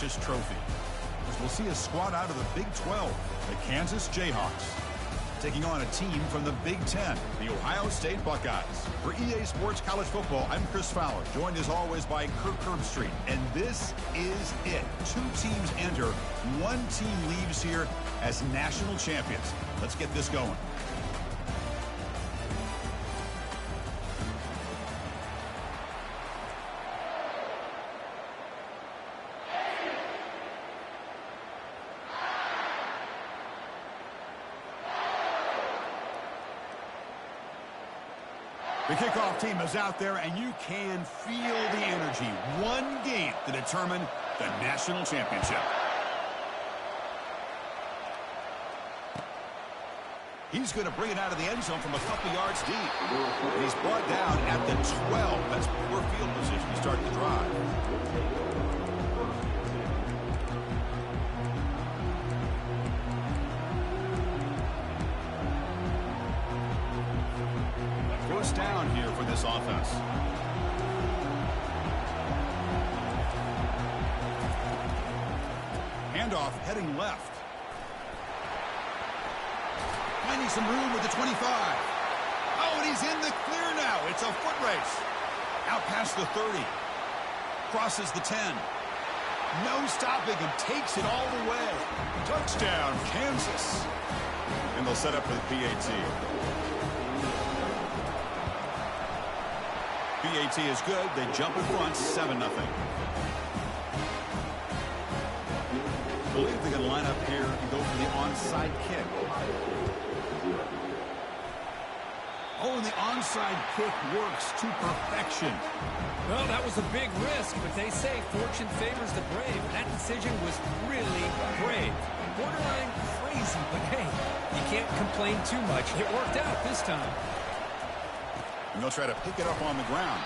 prestigious trophy. As we'll see a squad out of the Big 12, the Kansas Jayhawks, taking on a team from the Big 10, the Ohio State Buckeyes. For EA Sports College Football, I'm Chris Fowler, joined as always by Kirk Herbstreit. And this is it. 2 teams enter, 1 team leaves here as national champions. Let's get this going. The kickoff team is out there, and you can feel the energy. 1 game to determine the national championship. He's going to bring it out of the end zone from a couple yards deep. And he's brought down at the 12. That's poor field position to start the drive. Down here for this offense. Handoff heading left. Finding some room with the 25. Oh, and he's in the clear now. It's a foot race. Out past the 30. Crosses the 10. No stopping and takes it all the way. Touchdown, Kansas. And they'll set up for the PAT. PAT is good. They jump in front, 7-0. I believe they're going to line up here and go for the onside kick. Oh, and the onside kick works to perfection. Well, that was a big risk, but they say fortune favors the brave. That decision was really brave. Borderline crazy, but hey, you can't complain too much. It worked out this time. And they'll try to pick it up on the ground.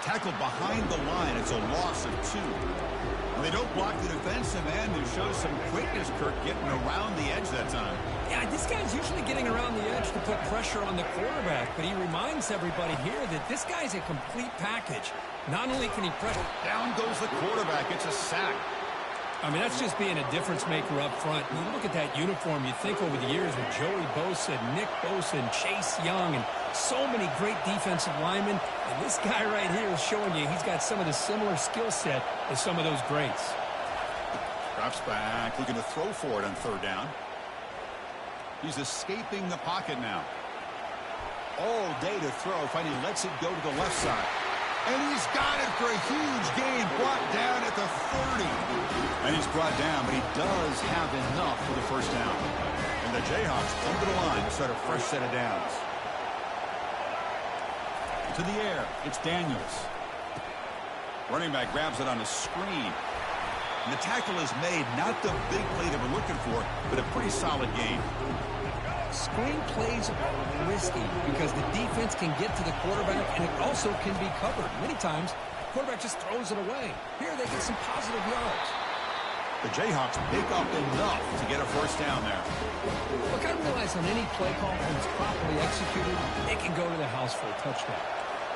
Tackled behind the line. It's a loss of 2. When they don't block the defensive end, it shows some quickness, Kirk, getting around the edge that time. Yeah, this guy's usually getting around the edge to put pressure on the quarterback, but he reminds everybody here that this guy's a complete package. Not only can he pressure... Down goes the quarterback. It's a sack. I mean, that's just being a difference maker up front. When you look at that uniform, you think over the years with Joey Bosa, Nick Bosa, and Chase Young, and so many great defensive linemen. And this guy right here is showing you he's got some of the similar skill set as some of those greats. Drops back, looking to throw for it on 3rd down. He's escaping the pocket now. All day to throw, finally lets it go to the left side. And he's got it for a huge gain, brought down at the 30. And he's brought down, but he does have enough for the 1st down. And the Jayhawks come to the line to start a fresh set of downs. To the air, it's Daniels. Running back grabs it on a screen. And the tackle is made, not the big play that we're looking for, but a pretty solid gain. Screen plays are risky because the defense can get to the quarterback, and it also can be covered. Many times, the quarterback just throws it away. Here, they get some positive yards. The Jayhawks pick up enough to get a 1st down there. Look, I realize on any play call, when it's properly executed, it can go to the house for a touchdown.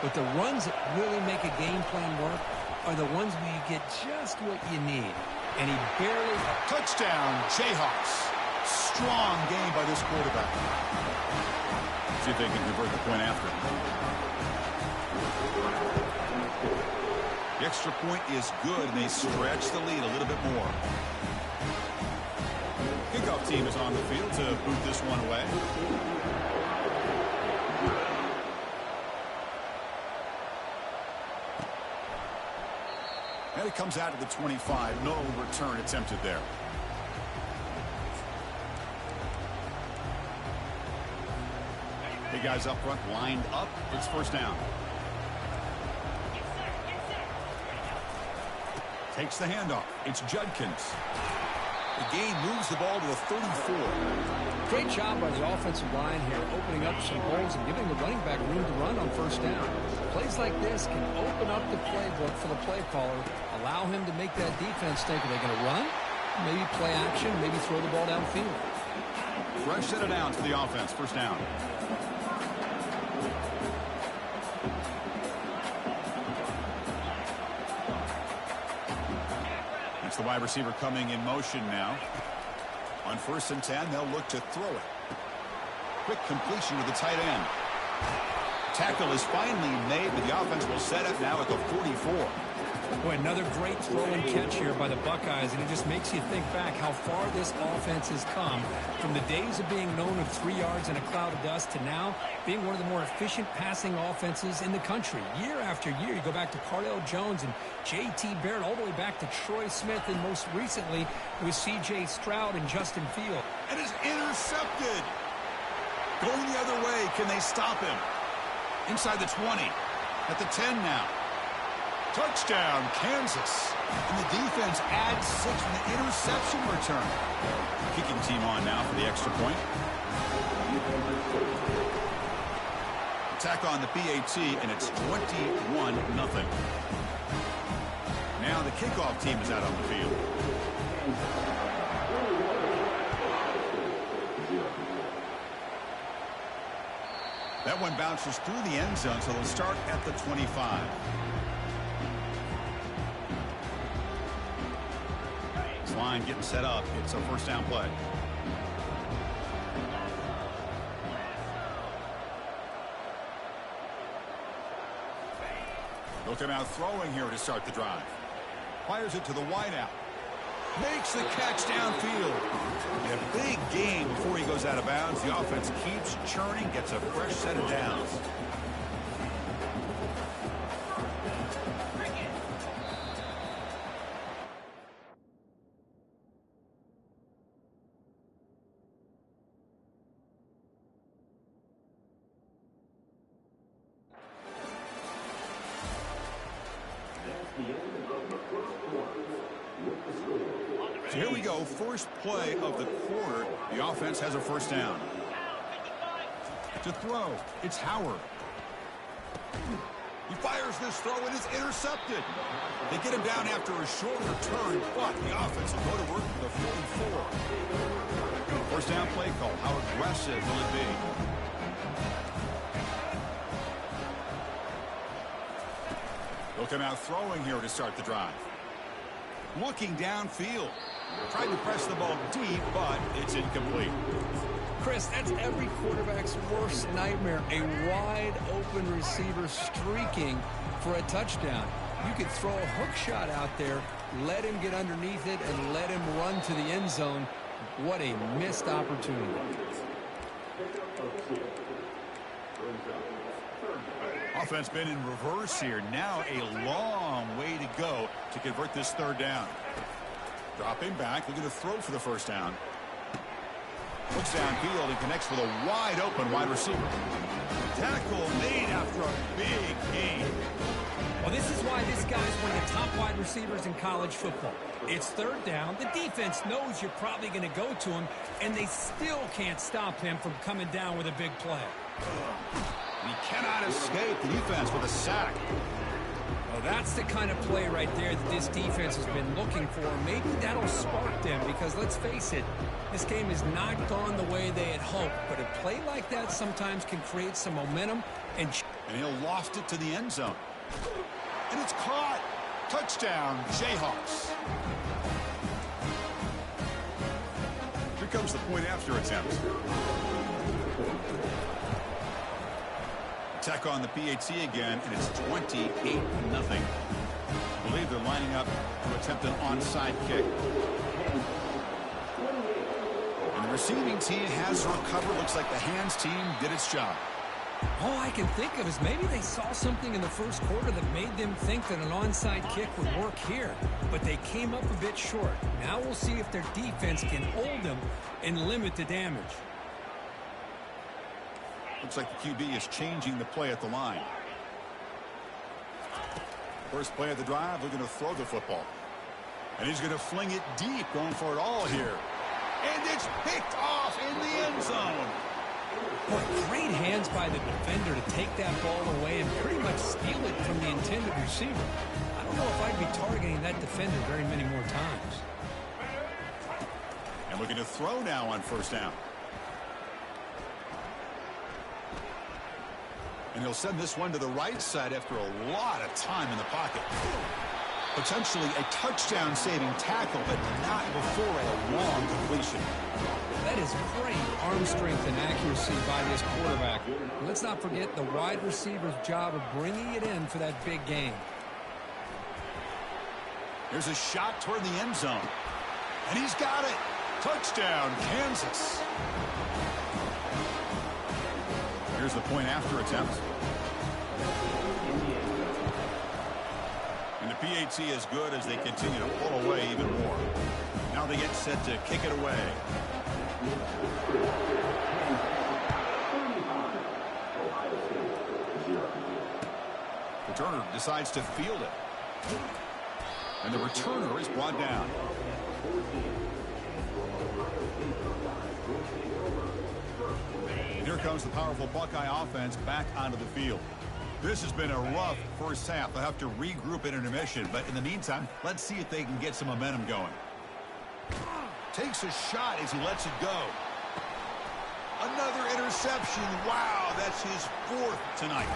But the runs that really make a game plan work are the ones where you get just what you need. And he barely... Touchdown, Jayhawks. Strong game by this quarterback. See if they can convert the point after. The extra point is good, and they stretch the lead a little bit more. Kickoff team is on the field to boot this one away. And it comes out to the 25. No return attempted there. The guys up front lined up. It's 1st down. Takes the handoff. It's Judkins. The gain moves the ball to the 34. Great job by the offensive line here, opening up some holes and giving the running back room to run on 1st down. Plays like this can open up the playbook for the play caller, allow him to make that defense think, are they going to run? Maybe play action, maybe throw the ball downfield. Fresh set of downs for the offense. 1st down. the wide receiver coming in motion now. On 1st and 10, they'll look to throw it. Quick completion to the tight end. Tackle is finally made, but the offense will set up now at the 44. Boy, another great throw and catch here by the Buckeyes, and it just makes you think back how far this offense has come from the days of being known of 3 yards in a cloud of dust to now being one of the more efficient passing offenses in the country. Year after year, you go back to Cardale Jones and J.T. Barrett, all the way back to Troy Smith, and most recently with C.J. Stroud and Justin Fields. And is intercepted. Going the other way, can they stop him? Inside the 20, at the 10 now. Touchdown, Kansas. And the defense adds 6 from the interception return. Kicking team on now for the extra point. Attack on the PAT, and it's 21-0. Now the kickoff team is out on the field. That one bounces through the end zone, so they'll start at the 25. This line getting set up. It's a first down play. They'll come out throwing here to start the drive. Fires it to the wideout. Makes the catch downfield. A big gain before he goes out of bounds. The offense keeps churning, gets a fresh set of downs. So here we go, first play of the quarter. The offense has a first down. To throw, it's Howard. He fires this throw and it's intercepted. They get him down after a short return, but the offense will go to work for the 44. First down play call. How aggressive will it be? They'll come out throwing here to start the drive. Looking downfield. Tried to press the ball deep, but it's incomplete. Chris, that's every quarterback's worst nightmare. A wide-open receiver streaking for a touchdown. You could throw a hook shot out there, let him get underneath it, and let him run to the end zone. What a missed opportunity. Offense been in reverse here. Now a long way to go to convert this third down. Dropping back, looking to throw for the first down. Looks downfield and connects with a wide-open wide receiver. Tackle made after a big gain. Well, this is why this guy's one of the top wide receivers in college football. It's third down. The defense knows you're probably going to go to him, and they still can't stop him from coming down with a big play. He cannot escape the defense with a sack. Well, that's the kind of play right there that this defense has been looking for. Maybe that'll spark them because, let's face it, this game has not gone the way they had hoped. But a play like that sometimes can create some momentum. And he'll loft it to the end zone. And it's caught. Touchdown, Jayhawks. Here comes the point after attempt. Attack on the PAT again, and it's 28-0. I believe they're lining up to attempt an onside kick. And the receiving team has recovered. Looks like the hands team did its job. All I can think of is maybe they saw something in the first quarter that made them think that an onside kick would work here. But they came up a bit short. Now we'll see if their defense can hold them and limit the damage. Looks like the QB is changing the play at the line. First play of the drive, looking to throw the football. And he's going to fling it deep, going for it all here. And it's picked off in the end zone. Boy, great hands by the defender to take that ball away and pretty much steal it from the intended receiver. I don't know if I'd be targeting that defender very many more times. And looking to throw now on first down. And he'll send this one to the right side after a lot of time in the pocket. Potentially a touchdown-saving tackle, but not before a long completion. That is great arm strength and accuracy by this quarterback. Let's not forget the wide receiver's job of bringing it in for that big game. There's a shot toward the end zone. And he's got it. Touchdown, Kansas. Here's the point after attempt. And the PAT is good as they continue to pull away even more. Now they get set to kick it away. Returner decides to field it. And the returner is brought down. And here comes the powerful Buckeye offense back onto the field. This has been a rough first half. They'll have to regroup at intermission. But in the meantime, let's see if they can get some momentum going. Takes a shot as he lets it go. Another interception. Wow, that's his 4th tonight.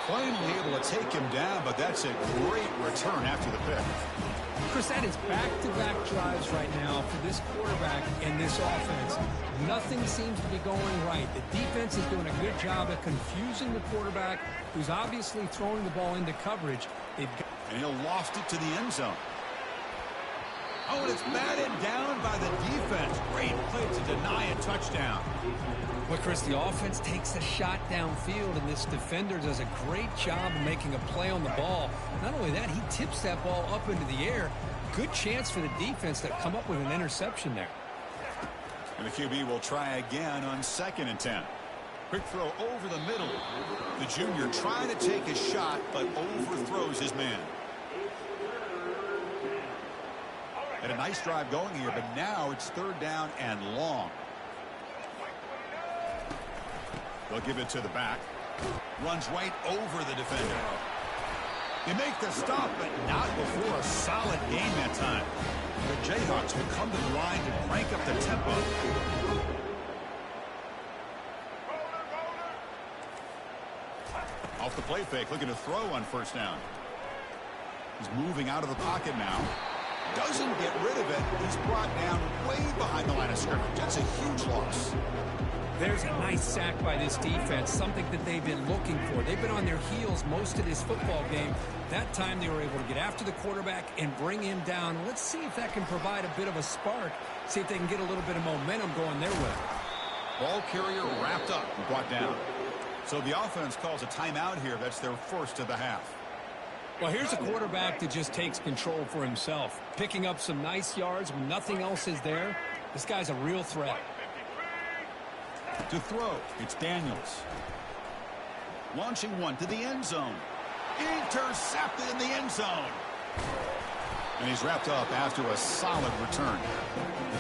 Finally able to take him down, but that's a great return after the pick. Chris, that is back-to-back drives right now for this quarterback and this offense. Nothing seems to be going right. The defense is doing a good job of confusing the quarterback, who's obviously throwing the ball into coverage. And he'll loft it to the end zone. Oh, and it's batted down by the defense. Great play to deny a touchdown. Well, Chris, the offense takes a shot downfield, and this defender does a great job of making a play on the ball. Not only that, he tips that ball up into the air. Good chance for the defense to come up with an interception there. And the QB will try again on 2nd and 10. Quick throw over the middle. The junior trying to take a shot, but overthrows his man. Had a nice drive going here, but now it's 3rd down and long. They'll give it to the back. Runs right over the defender. They make the stop, but not before a solid game that time. The Jayhawks will come to the line to crank up the tempo. Off the play fake, looking to throw on 1st down. He's moving out of the pocket now. Doesn't get rid of it. He's brought down way behind the line of scrimmage. That's a huge loss. There's a nice sack by this defense, something that they've been looking for. They've been on their heels most of this football game. That time they were able to get after the quarterback and bring him down. Let's see if that can provide a bit of a spark. See if they can get a little bit of momentum going their way. Ball carrier wrapped up and brought down. So the offense calls a timeout here. That's their 1st of the half. Well, here's a quarterback that just takes control for himself. Picking up some nice yards when nothing else is there. This guy's a real threat. To throw, it's Daniels. Launching one to the end zone. Intercepted in the end zone. And he's wrapped up after a solid return.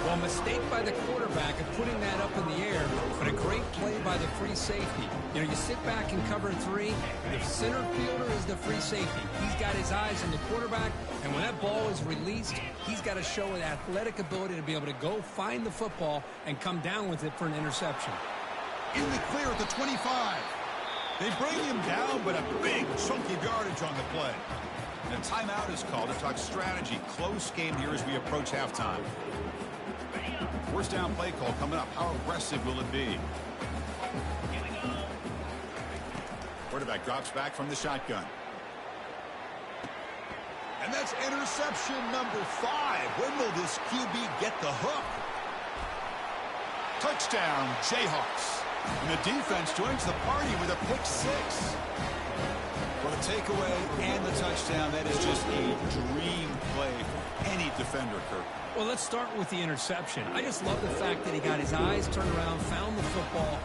Well, mistake by the quarterback of putting that up in the air, but a great play by the free safety. You know, you sit back and cover 3. The center fielder is the free safety. He's got his eyes on the quarterback, and when that ball is released, he's got to show an athletic ability to be able to go find the football and come down with it for an interception. In the clear at the 25. They bring him down, but a big chunk of yardage on the play. And a timeout is called to talk strategy. Close game here as we approach halftime. 1st down play call coming up. How aggressive will it be? Quarterback drops back from the shotgun. And that's interception number 5. When will this QB get the hook? Touchdown, Jayhawks. And the defense joins the party with a pick 6. For the takeaway and the touchdown, that is just a dream play for any defender, Kirk. Well, let's start with the interception. I just love the fact that he got his eyes turned around, found the football,